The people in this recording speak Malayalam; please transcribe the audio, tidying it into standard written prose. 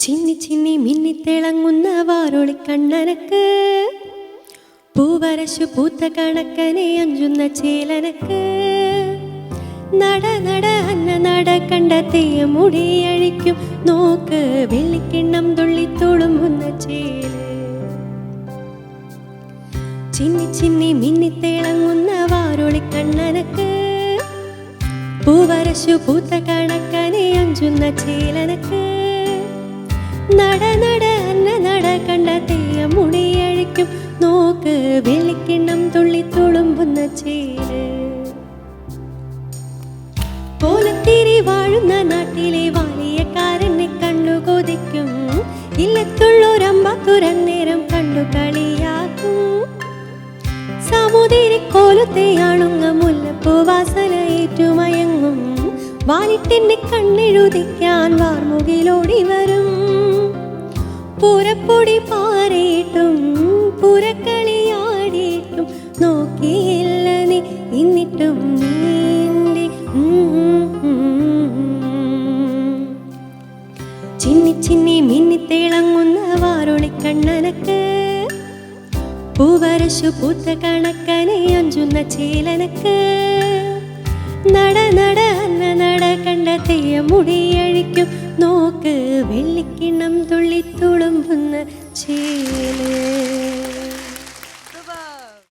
ചിന്നി ചിന്നി മിന്നിത്തിളങ്ങുന്ന വാരൊളിക്കണ്ണനക്ക് പൂവരശു പൂത്ത കണക്കനെ അഞ്ചുന്ന ചേലനക്ക് നട നട അന്ന നട കണ്ട തെയ്യം മുടിയഴിക്കും നോക്ക് വെള്ളിക്കിണ്ണം തുള്ളി തുളുമ്പുന്ന ചേല് ചിന്നി ചിന്നി മിന്നിത്തിളങ്ങുന്ന വാരൊളിക്കണ്ണനക്ക് പൂവരശു പൂത്ത കണക്കനെ അഞ്ചുന്ന ചേലനക്ക് നട നട അന്ന നട കണ്ട തെയ്യം മുടിയഴിക്കും നോക്ക് വെള്ളിക്കിണ്ണം തുള്ളി തുളുമ്പുന്ന ചേല് കോലത്തിരി വാഴുന്ന നാട്ടിലെ വാലിയക്കാരനെ കണ്ടു കൊതിക്കും ഇല്ലത്തുള്ളൊരമ്പത്തുരന്നേരം കണ്ടു കളിയാക്കും സാമൂതിരി കോലത്തെയാണുങ്ങ മുല്ലപ്പൂ വാസന ഏറ്റുമയങ്ങും വാലിട്ടെന്നെ കണ്ണെഴുതിക്കാൻ വാർമുകിലോടി വരും പൂരപ്പൊടി പാറിയിട്ടും പുരക്കളിയാടിയിട്ടും നോക്കിയില്ല നീ എന്നിട്ടും നീണ്ടി ചിന്നി ചിന്നി മിന്നിത്തിളങ്ങുന്ന വാരൊളിക്കണ്ണനക്ക് പൂവരശു പൂത്ത കണക്കനെ അഞ്ചുന്ന ചേലനക്ക് നട നട അന്ന നട കണ്ട തെയ്യം മുടിയഴിക്കും നോക്ക് വെള്ളിക്കിണ്ണം തുള്ളി തുളുമ്പുന്ന ചേല്.